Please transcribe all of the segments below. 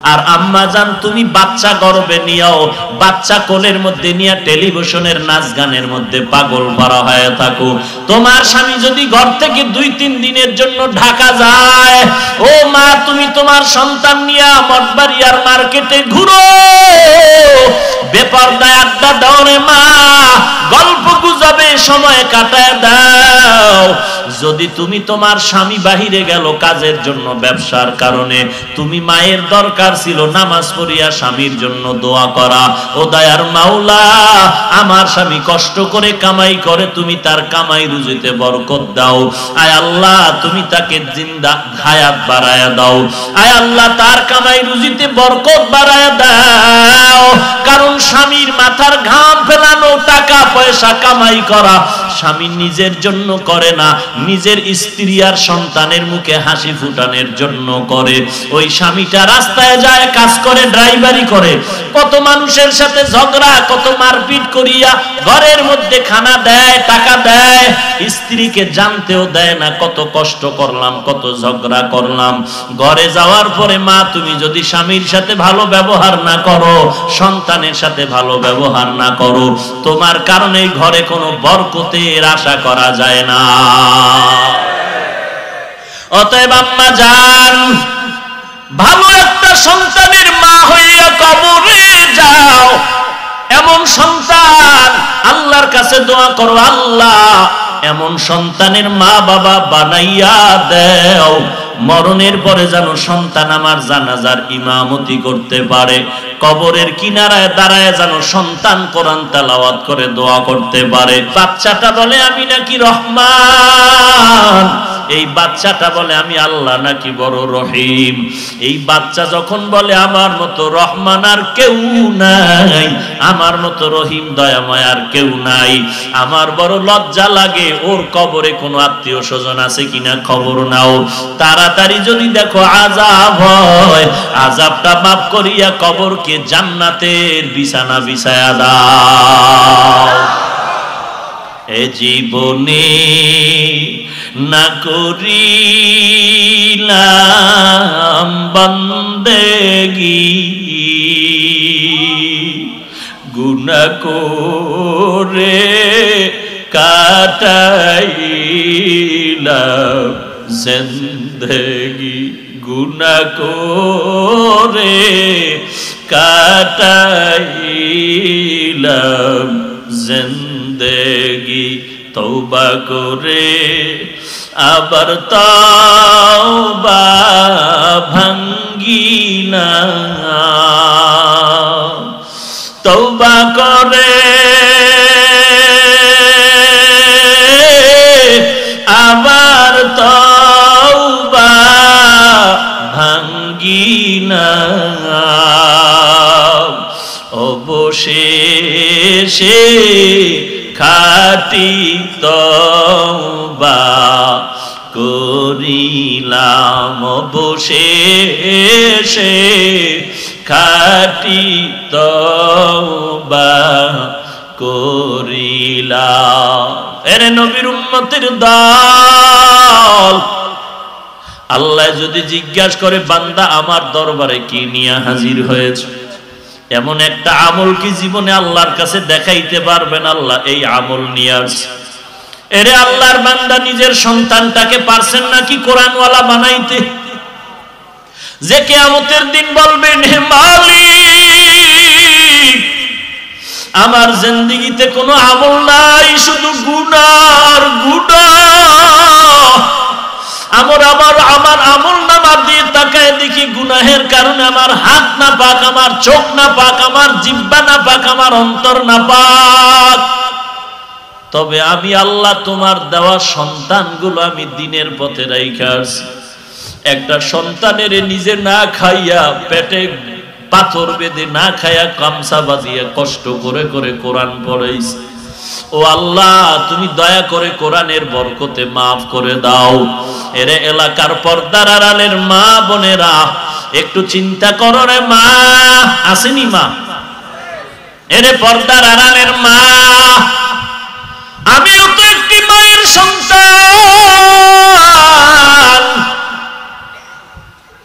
আর আম্মা জান তুমি বাচ্চা গর্ভে নিয়েও বাচ্চা কোলের মধ্যে নিয়ে টেলিভিশনের নাচ গানের মধ্যে পাগল ভরা হয়ে থাকো। তোমার স্বামী যদি ঘর থেকে 2-3 দিনের জন্য ঢাকা যায়, ও মা তুমি তোমার সন্তান নিয়ে মঠবাড়িয়ার মার্কেটে ঘুরো, বেপরদায় আড্ডা দাও রে মা, গল্প গুজবে সময় কাটায় দাও। যদি তুমি তোমার স্বামী বাহিরে গেল কাজের জন্য, ব্যবসার কারণে, তুমি মায়ের দরকার ছিল নামাজ পড়িয়া স্বামীর জন্য দোয়া করা, ও দয়ার মাওলা আমার স্বামী কষ্ট করে কামাই করে, তুমি তার কামাই রুজিতে বরকত দাও। আয় আল্লাহ তুমি তাকে জিন্দা হায়াত বাড়ায়া দাও। আয় আল্লাহ তার কামাই রুজিতে বরকত বাড়ায়া দাও। কারণ স্বামীর মাথার ঘাম ফেলানো, টাকা পয়সা কামাই করা স্বামী নিজের জন্য করে না, নিজের স্ত্রী আর সন্তানের মুখে হাসি ফুটানোর জন্য করে। ওই স্বামীটা রাস্তায় যায়, কাজ করে, ড্রাইভারি করে, কত মানুষের সাথে ঝগড়া, কত মারপিট করিয়া ঘরের মধ্যে খানা দেয়, টাকা দেয়, স্ত্রীকে জানতেও দেয় না কত কষ্ট করলাম, কত ঝগড়া করলাম। ঘরে যাওয়ার পরে মা তুমি যদি স্বামীর সাথে ভালো ব্যবহার না করো, সন্তানের সাথে ভালো ব্যবহার না করো, তোমার কারণে ঘরে কোনো বরকতের আশা করা যায় না। অতএব আম্মা জান, ভালো একটা সন্তানের মা হইয়া কবরে যাও। এমন সন্তান আল্লাহর কাছে দোয়া করো, আল্লাহ এমন সন্তানের মা বাবা বানাইয়া দেও, মরণের পরে যেন সন্তান আমার জানাজার ইমামতি করতে পারে, কবরের কিনারায় দাঁড়ায় যেন সন্তান কোরআন তেলাওয়াত করে দোয়া করতে পারে। বাচ্চাটা বলে আমি নাকি রহমান, এই বাচ্চাটা বলে আমি আল্লাহ নাকি বড় রহিম। এই বাচ্চা যখন বলে আমার মতো রহমান আর কেউ নাই, আমার মতো রহিম দয়াময় আর কেউ নাই, আমার বড় লজ্জা লাগে। ওর কবরে কোনো আত্মীয় স্বজন আছে কিনা খবর নাও, তাড়াতাড়ি যদি দেখো আযাব হয়, আযাবটা মাফ করিয়া কবরকে জান্নাতের বিছানা বিছায়া দাও। এ জীবনে না করিলাম বন্দেগি, গুনাহ করে কাটাইলাম জিন্দেগি, গুনাহ করে কাটাইলাম জিন্দেগি, তওবা করে আবার তওবা ভাঙ্গিলাম, তওবা করে আবার তওবা ভাঙ্গিলাম, অবশেষে খাঁটি তওবা করিলাম, অবশেষে খাঁটি তওবা করিলাম। এরে নবীর উম্মতের দল, আল্লাহ যদি জিজ্ঞাসা করে বান্দা আমার দরবারে কি নিয়ে হাজির হয়েছে, এমন একটা আমল কি জীবনে আল্লাহর কাছে দেখাইতে পারবেন আল্লাহ এই আমল নিয়ে আসছে? এরে আল্লাহর বান্দা নিজের সন্তানটাকে পারছেন নাকি কোরআনওয়ালা বানাইতে, যে কিয়ামতের দিন বলবেন হে মালিক আমার জিন্দেগিতে কোনো আমল নাই, শুধু গুনার গুনাহ। আমার আমল নামা দিয়ে তাকায় দেখি গুনাহের কারণে আমার হাত না পাক, আমার চোখ না পাক, আমার জিহ্বা না পাক, আমার অন্তর না পাক। তবে আমি আল্লাহ তোমার দেওয়া সন্তানগুলো আমি দিনের পথে রাইখা আসছি। একটা সন্তানের নিজে না খাইয়া, পেটে পাথর বেঁধে না খাইয়া, গামছা বাঁধিয়া কষ্ট করে করে কোরআন পড়াইছি। ও আল্লাহ তুমি দয়া করে কোরআনের বরকতে মাফ করে দাও। এরে এলাকার পর্দার আড়ালের মা বোনেরা একটু চিন্তা করো রে মা, আসেনি মা? এরে পর্দার আড়ালের মা, আমিও তো একটি মায়ের সন্তান।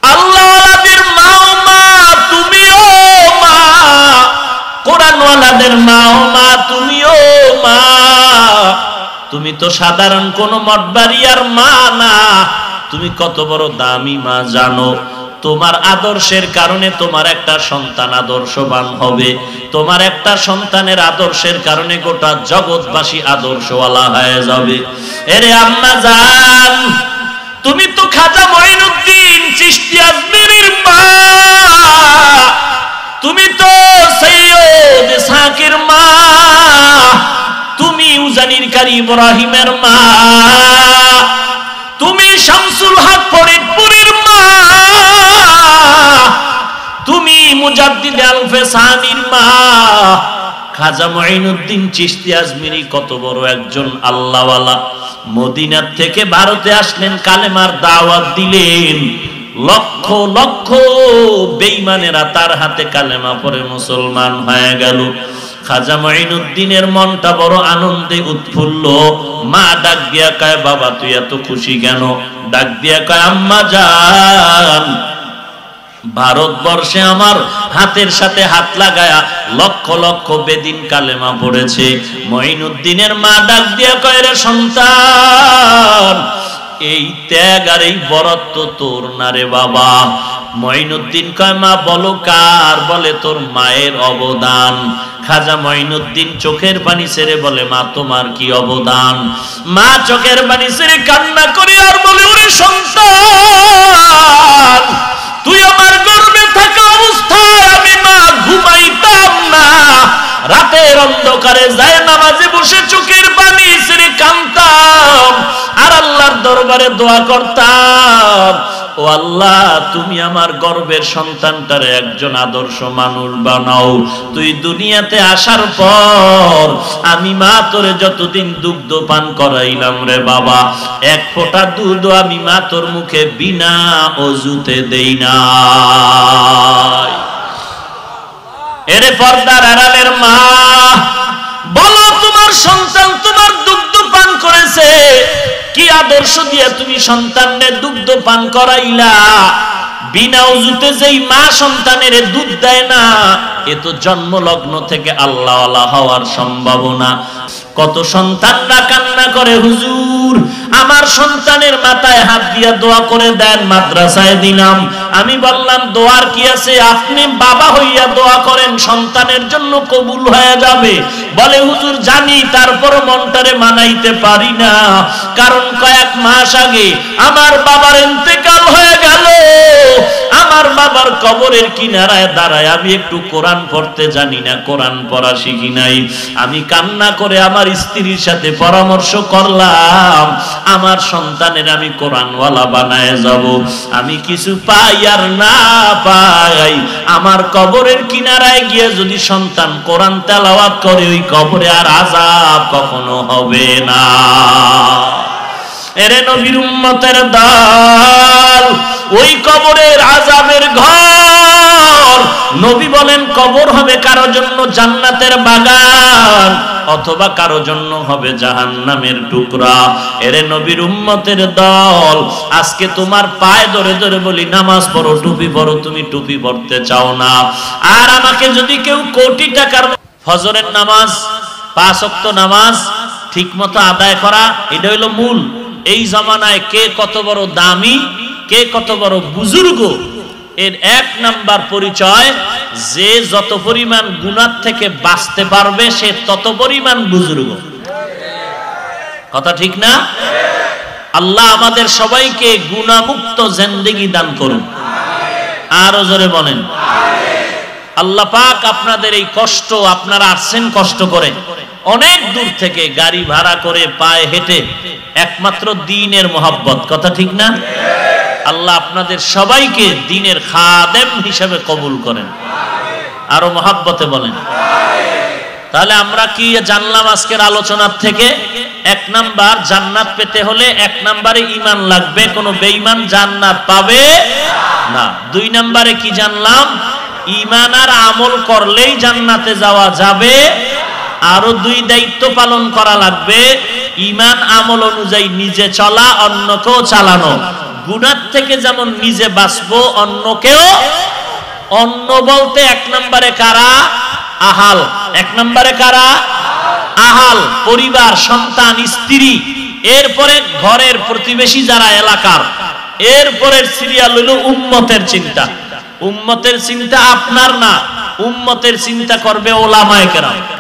আল্লাহ যাদের মা, ও মা তুমিও মা, তুমি তো সাধারণ কোন মঠবাড়িয়ার মা না, তুমি কত বড় দামি মা জানো? তোমার আদর্শের কারণে তোমার একটা সন্তান আদর্শবান হবে, তোমার একটা সন্তানের আদর্শের কারণে গোটা জগৎবাসী আদর্শওয়ালা হয়ে যাবে। এরে আম্মা জান, তুমি তো খাজা মঈনুদ্দিন চিশতি আজমিরির মা, তুমি তো সৈয়দ সাকির মা, তুমি উজানির কারি ইব্রাহিমের মা, তুমি শামসুল হক ফরিদপুরের মা, তুমি মুজাদ্দিদ আলফে সানির মা। খাজা মঈনুদ্দিন চিশতি আজমিরি কত বড় একজন আল্লাহওয়ালা। মদিনা থেকে ভারতে আসলেন, কালেমার দাওয়াত দিলেন, লক্ষ লক্ষ বেঈমানেরা তার হাতে কালেমা পড়ে মুসলমান হয়ে গেল। খাজা মঈনুদ্দিনের মনটা বড় আনন্দে উৎফুল্ল। মা ডাক দিয়া কয়, বাবা তুই এত খুশি কেন? ডাক দিয়া কয়, আম্মা জান, ভারতবর্ষে আমার হাতের সাথে হাত লাগায়া লক্ষ লক্ষ বেদিন কালেমা পড়েছে। মঈনুদ্দিনের মা ডাক দিয়া কয়, রে সন্তান, এই ত্যাগ আর এই বরত্ব তোর না রে বাবা। মঈনুদ্দিন কয়, মা বলো কার? বলে তোর মায়ের অবদান। খাজা মঈনুদ্দিন চোখের পানি ছেড়ে বলে, মা তোমার কি অবদান? মা চোখের পানি ছেড়ে কান্না করে আর বলে, ওরে সন্তান, তুই আমার গর্ভে থাকা অবস্থায় আমি মা ঘুমাইতাম না, রাতের অন্ধকারে যায় নামাজে বসে চোখের পানি ছেড়ে কাঁদতাম আর আল্লাহর দরবারে দোয়া করতাম, ও আল্লাহ তুমি আমার গর্ভের সন্তানটারে একজন আদর্শ মানুষ বানাও। তুই দুনিয়াতে আসার পর আমি মা তোরে যতদিন দুগ্ধ পান করাইলাম রে বাবা, এক ফোঁটা দুধ আমি মা তোর মুখে বিনা অজুতে দেই না। এরে পর্দার আড়ালের মা, বলো তোমার সন্তান তোমার দুগ্ধ পান করেছে, কি আদর্শ দিয়ে তুমি সন্তানের দুগ্ধ পান করাইলা? বিনা ওযুতে যেই মা সন্তানের দুধ দেয় না, এ তো জন্মলগ্ন থেকে আল্লাহওয়ালা হওয়ার সম্ভাবনা। কত সন্তানরা কান্না করে, হুজুর আমার সন্তানের মাথায় হাত দিয়া দোয়া করে দেন, মাদ্রাসায় দিলাম। আমি বললাম, দোয়ার কি আছে? আপনি বাবা হইয়া দোয়া করেন, সন্তানের জন্য কবুল হয়ে যাবে। বলে, হুজুর জানি, তারপর মনটারে মানাইতে পারি না, কারণ কয়েক মাস আগে আমার বাবার ইন্তেকাল হয়ে গেল। আমার বাবার কবরের কিনারায় দাঁড়ায় আমি একটু কোরআন পড়তে জানি না, কোরআন পড়া শিখি নাই। আমি কান্না করে আমার স্ত্রীর সাথে পরামর্শ করলাম, আমার সন্তানের আমি কোরআনওয়ালা বানায় যাব। আমি কিছু পাই আর না পাই, আমার কবরের কিনারায় গিয়ে যদি সন্তান কোরআন তেলাওয়াত করে, ওই কবরে আর আযাব কখনো হবে না। এরে নবীর উম্মতের দল, ওই কবরের আযাবের ঘর। নবী বলেন, কবর হবে কারো জন্য জান্নাতের বাগান, অথবা কারো জন্য হবে জাহান্নামের টুকরা। এরে নবীর উম্মতের দল, আজকে তোমার পায়ে ধরে ধরে বলি, নামাজ পড়ো, টুপি পড়ো, তুমি টুপি পড়তে চাও না। আর আমাকে যদি কেউ কোটি টাকার ফজরের নামাজ, 5 ওয়াক্ত নামাজ ঠিক মতো আদায় করা, এটা হইল মূল। এই জামানায় কে কত বড় দামি, কে কত বড় বুজুর্গ, এর এক নাম্বার পরিচয়, যে যত পরিমাণ গুনাহ থেকে বাঁচতে পারবে সে তত পরিমাণ বুজুর্গ। কথা ঠিক না? আল্লাহ আমাদের সবাইকে গুনাহমুক্ত জিন্দেগি দান করুন। আরো জোরে বলেন আল্লাহ পাক আপনাদের এই কষ্ট, আপনারা আসছেন কষ্ট করে অনেক দূর থেকে, গাড়ি ভাড়া করে, পায়ে হেঁটে, একমাত্র দ্বীনের মহব্বত। কথা ঠিক না? আল্লাহ আপনাদের সবাইকে দ্বীনের খাদেম হিসেবে কবুল করেন। আরো মহব্বতে বলেন। তাহলে আমরা কি জানলাম আজকের আলোচনার থেকে? 1 নাম্বার, জান্নাত পেতে হলে 1 নাম্বারে ঈমান লাগবে, কোনো বেঈমান জান্নাত পাবে না। 2 নাম্বারে কি জানলাম? ঈমান আর আমল করলেই জান্নাতে যাওয়া যাবে। আরো 2 দায়িত্ব পালন করা লাগবে, ঈমান আমল অনুযায়ী নিজে চলা, অন্যকেও চালানো। গুনাহ থেকে যেমন নিজে বাঁচবো, অন্যকেও। অন্য বলতে 1 নম্বরে কারা? আহাল। এক নম্বরে কারা? আহাল, পরিবার, সন্তান, স্ত্রী, এরপরে ঘরের প্রতিবেশী যারা এলাকার, এরপরের সিরিয়াল হলো উম্মতের চিন্তা। উম্মতের চিন্তা আপনার না, উম্মতের চিন্তা করবে ওলামায়ে কেরাম।